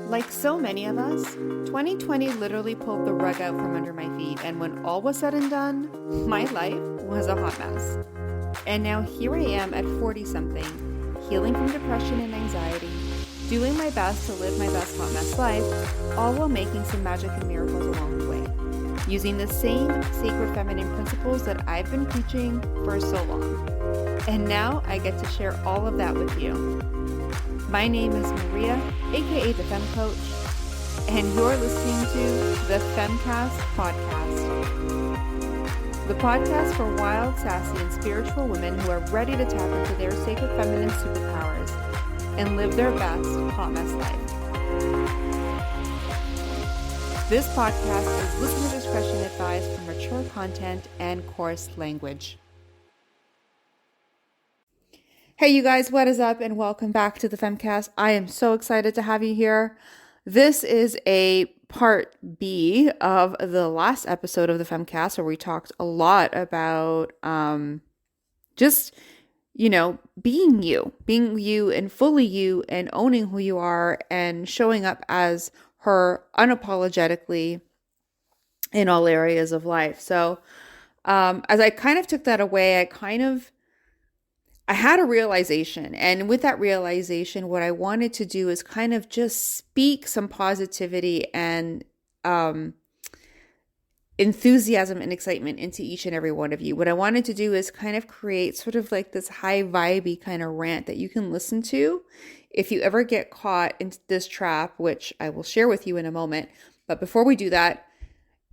Like so many of us, 2020 literally pulled the rug out from under my feet, and when all was said and done, my life was a hot mess. And now here I am at 40 something, healing from depression and anxiety, doing my best to live my best hot mess life, all while making some magic and miracles along the way, using the same sacred feminine principles that I've been preaching for so long. And now I get to share all of that with you. My name is Maria, aka the Femme Coach, and you're listening to the Femcast podcast. The podcast for wild, sassy, and spiritual women who are ready to tap into their sacred feminine superpowers and live their best hot mess life. This podcast is listener discretion advised for mature content and coarse language. Hey you guys, what is up, and welcome back to the Femcast. I am so excited to have you here. This is a part B of the last episode of the Femcast where we talked a lot about being you and fully you and owning who you are and showing up as her unapologetically in all areas of life. So as I kind of took that away, I had a realization, and with that realization, what I wanted to do is kind of just speak some positivity and enthusiasm and excitement into each and every one of you. What I wanted to do is kind of create sort of like this high vibey kind of rant that you can listen to if you ever get caught into this trap, which I will share with you in a moment. But before we do that,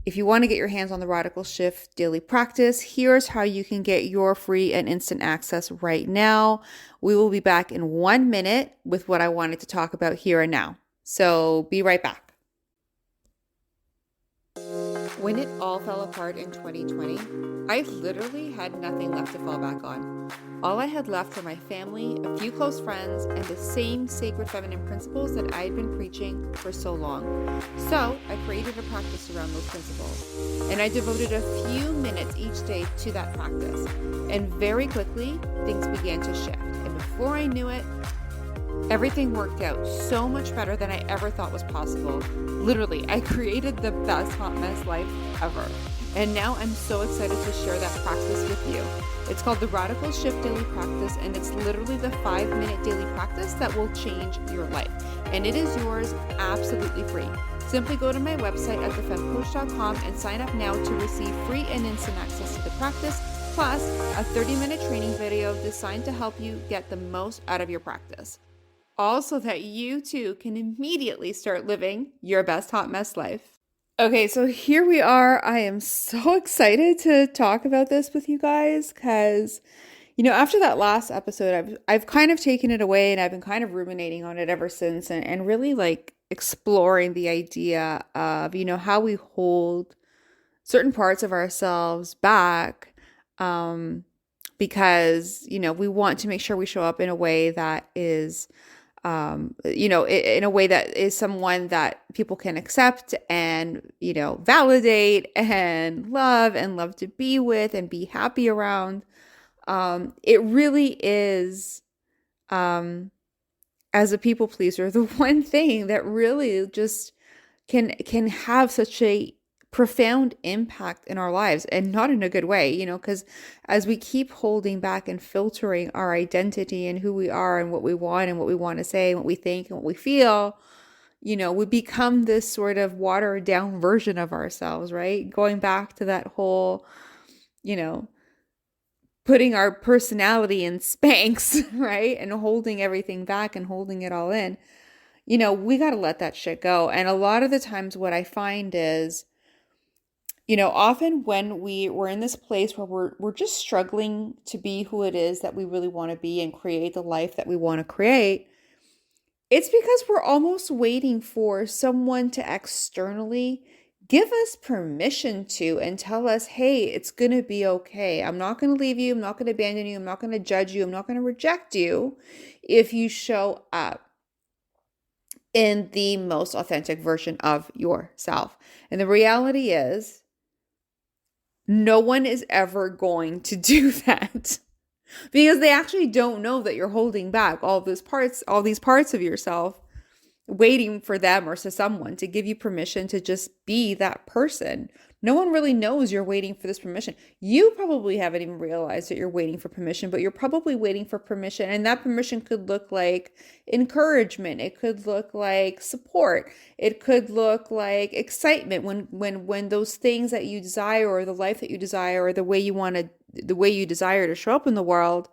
if you want to get your hands on the Radical Shift Daily Practice, here's how you can get your free and instant access right now. We will be back in 1 minute with what I wanted to talk about here and now. So be right back. When it all fell apart in 2020, I literally had nothing left to fall back on. All I had left were my family, a few close friends, and the same sacred feminine principles that I had been preaching for so long. So I created a practice around those principles, and I devoted a few minutes each day to that practice. And very quickly, things began to shift. And before I knew it, everything worked out so much better than I ever thought was possible. Literally, I created the best hot mess life ever. And now I'm so excited to share that practice with you. It's called the Radical Shift Daily Practice, and it's literally the 5-minute daily practice that will change your life. And it is yours absolutely free. Simply go to my website at thefemcoach.com and sign up now to receive free and instant access to the practice, plus a 30-minute training video designed to help you get the most out of your practice. Also, that you too can immediately start living your best hot mess life. Okay, so here we are. I am so excited to talk about this with you guys because, after that last episode, I've kind of taken it away and I've been kind of ruminating on it ever since and really like exploring the idea of, how we hold certain parts of ourselves back because, we want to make sure we show up in a way that is in a way that is someone that people can accept and, validate and love to be with and be happy around. It really is, as a people pleaser, the one thing that really just can have such a profound impact in our lives, and not in a good way, because as we keep holding back and filtering our identity and who we are and what we want to say and what we think and what we feel, we become this sort of watered down version of ourselves, right? Going back to that whole, putting our personality in Spanx, right? And holding everything back and holding it all in, we got to let that shit go. And a lot of the times what I find is, often when we're in this place where we're just struggling to be who it is that we really want to be and create the life that we want to create, it's because we're almost waiting for someone to externally give us permission to and tell us, hey, it's going to be okay. I'm not going to leave you. I'm not going to abandon you. I'm not going to judge you. I'm not going to reject you if you show up in the most authentic version of yourself. And the reality is, no one is ever going to do that because they actually don't know that you're holding back all these parts of yourself waiting for them or to someone to give you permission to just be that person. No one really knows you're waiting for this permission. You probably haven't even realized that you're waiting for permission, but you're probably waiting for permission. And that permission could look like encouragement. It could look like support. It could look like excitement when those things that you desire, or the life that you desire, or the way you desire to show up in the world,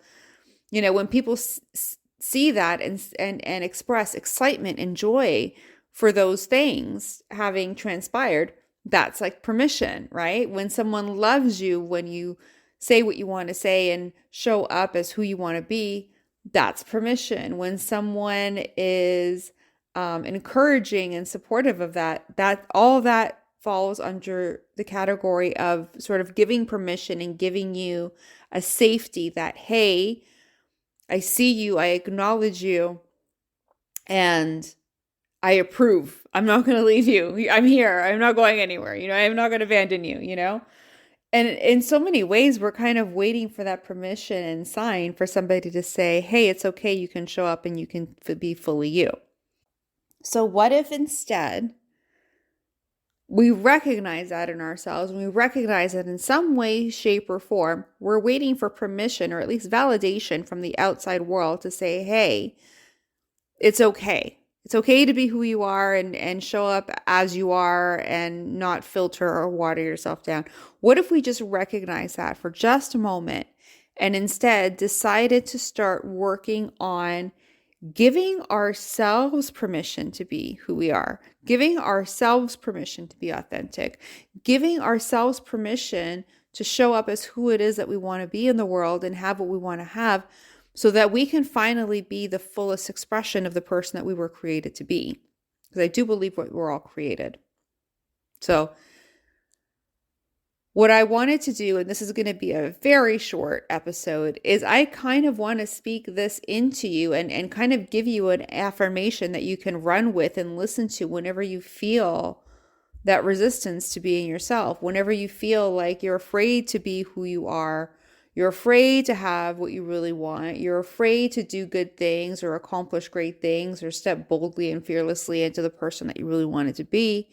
when people see that and express excitement and joy for those things having transpired, that's like permission, right? When someone loves you, when you say what you want to say and show up as who you want to be, that's permission. When someone is encouraging and supportive of that all that falls under the category of sort of giving permission and giving you a safety that, hey, I see you, I acknowledge you, and I approve. I'm not going to leave you. I'm here. I'm not going anywhere. I'm not going to abandon you, And in so many ways, we're kind of waiting for that permission and sign for somebody to say, hey, it's okay. You can show up and you can be fully you. So what if instead we recognize that in ourselves, and we recognize that in some way, shape, or form, we're waiting for permission, or at least validation from the outside world to say, hey, it's okay. It's okay to be who you are and show up as you are and not filter or water yourself down. What if we just recognize that for just a moment and instead decided to start working on giving ourselves permission to be who we are, giving ourselves permission to be authentic, giving ourselves permission to show up as who it is that we want to be in the world and have what we want to have, so that we can finally be the fullest expression of the person that we were created to be. Because I do believe we're all created. So what I wanted to do, and this is going to be a very short episode, is I kind of want to speak this into you and kind of give you an affirmation that you can run with and listen to whenever you feel that resistance to being yourself, whenever you feel like you're afraid to be who you are, you're afraid to have what you really want, you're afraid to do good things or accomplish great things or step boldly and fearlessly into the person that you really wanted to be,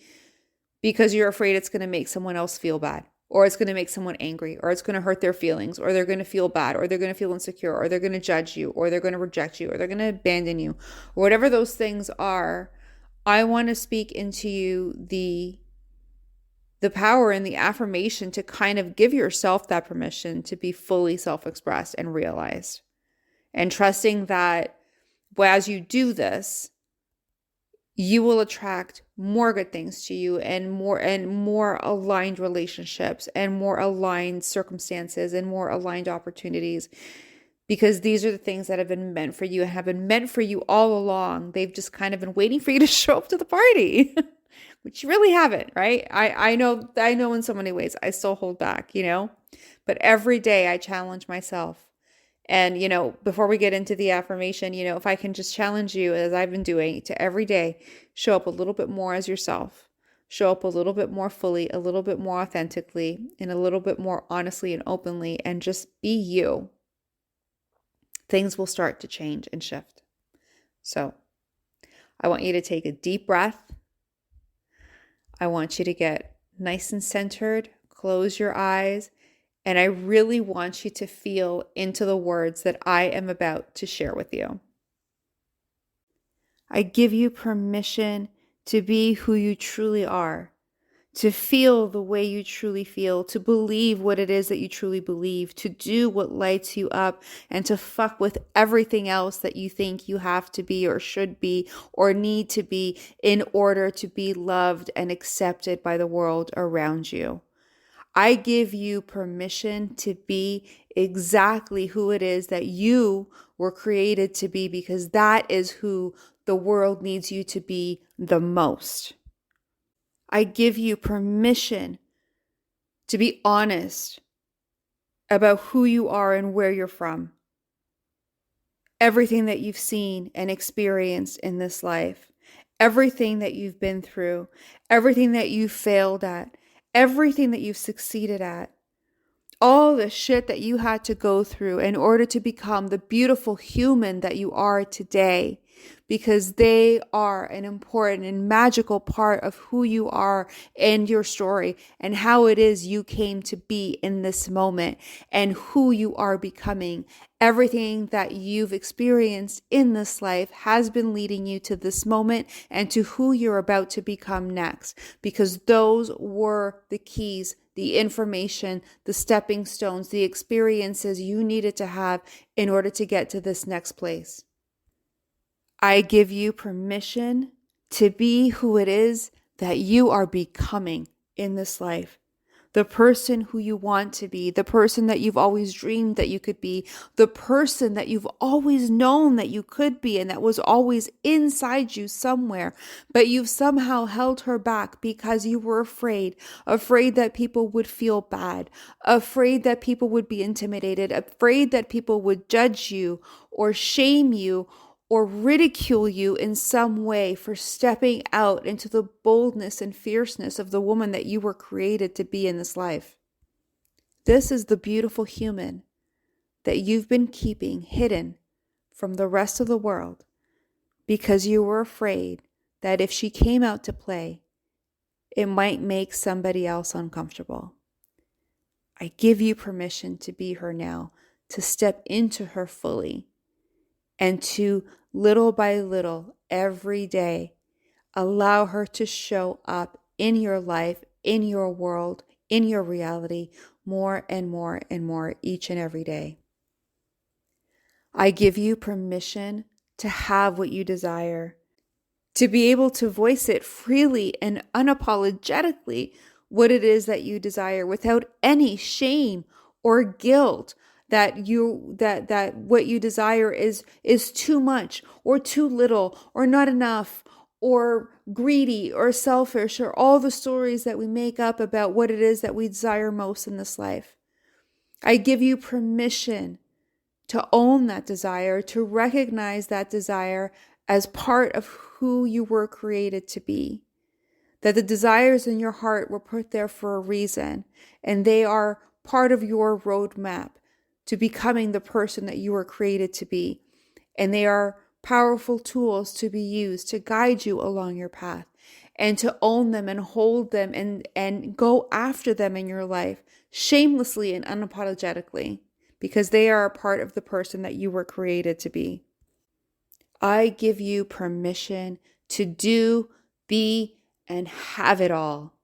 because you're afraid it's going to make someone else feel bad, or it's going to make someone angry, or it's going to hurt their feelings, or they're going to feel bad, or they're going to feel insecure, or they're going to judge you, or they're going to reject you, or they're going to abandon you, or whatever those things are. I want to speak into you the power and the affirmation to kind of give yourself that permission to be fully self-expressed and realized, and trusting that as you do this, you will attract more good things to you, and more aligned relationships, and more aligned circumstances, and more aligned opportunities, because these are the things that have been meant for you and have been meant for you all along. They've just kind of been waiting for you to show up to the party. Which you really haven't, right? I know in so many ways I still hold back, but every day I challenge myself. And, before we get into the affirmation, if I can just challenge you, as I've been doing, to every day show up a little bit more as yourself, show up a little bit more fully, a little bit more authentically, and a little bit more honestly and openly, and just be you, things will start to change and shift. So I want you to take a deep breath. I want you to get nice and centered, close your eyes, and I really want you to feel into the words that I am about to share with you. I give you permission to be who you truly are, to feel the way you truly feel, to believe what it is that you truly believe, to do what lights you up, and to fuck with everything else that you think you have to be or should be or need to be in order to be loved and accepted by the world around you. I give you permission to be exactly who it is that you were created to be, because that is who the world needs you to be the most. I give you permission to be honest about who you are and where you're from. Everything that you've seen and experienced in this life, everything that you've been through, everything that you failed at, everything that you've succeeded at, all the shit that you had to go through in order to become the beautiful human that you are today. because they are an important and magical part of who you are and your story and how it is you came to be in this moment and who you are becoming. Everything that you've experienced in this life has been leading you to this moment and to who you're about to become next, because those were the keys, the information, the stepping stones, the experiences you needed to have in order to get to this next place. I give you permission to be who it is that you are becoming in this life. The person who you want to be, the person that you've always dreamed that you could be, the person that you've always known that you could be and that was always inside you somewhere, but you've somehow held her back because you were afraid that people would feel bad, afraid that people would be intimidated, afraid that people would judge you or shame you or ridicule you in some way for stepping out into the boldness and fierceness of the woman that you were created to be in this life. This is the beautiful human that you've been keeping hidden from the rest of the world because you were afraid that if she came out to play, it might make somebody else uncomfortable. I give you permission to be her now, to step into her fully, and to little by little, every day, allow her to show up in your life, in your world, in your reality, more and more and more each and every day. I give you permission to have what you desire, to be able to voice it freely and unapologetically what it is that you desire without any shame or guilt that what you desire is too much or too little or not enough or greedy or selfish or all the stories that we make up about what it is that we desire most in this life. I give you permission to own that desire, to recognize that desire as part of who you were created to be. That the desires in your heart were put there for a reason, and they are part of your roadmap to becoming the person that you were created to be. And they are powerful tools to be used to guide you along your path and to own them and hold them and go after them in your life shamelessly and unapologetically, because they are a part of the person that you were created to be. I give you permission to do, be, and have it all,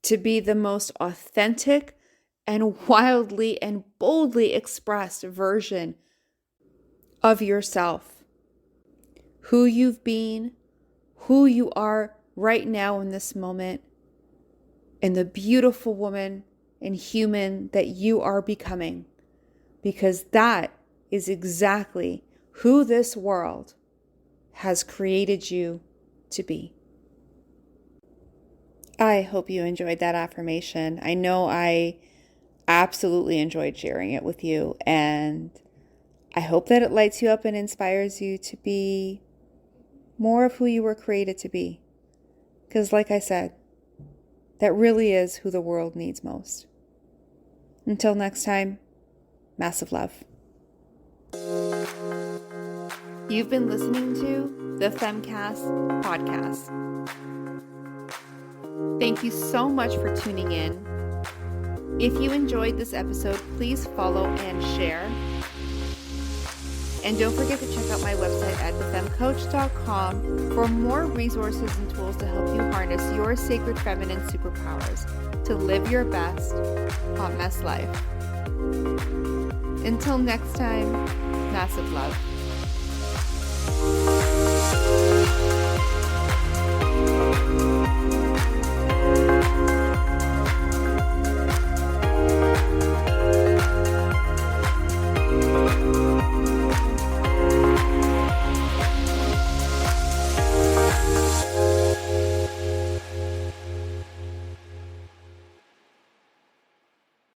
to be the most authentic and wildly and boldly expressed version of yourself. Who you've been, who you are right now in this moment, and the beautiful woman and human that you are becoming. Because that is exactly who this world has created you to be. I hope you enjoyed that affirmation. I know I absolutely enjoyed sharing it with you, and I hope that it lights you up and inspires you to be more of who you were created to be. Because like I said, that really is who the world needs most. Until next time, massive love. You've been listening to the Femcast podcast. Thank you so much for tuning in. If you enjoyed this episode, please follow and share. And don't forget to check out my website at thefemcoach.com for more resources and tools to help you harness your sacred feminine superpowers to live your best hot mess life. Until next time, massive love.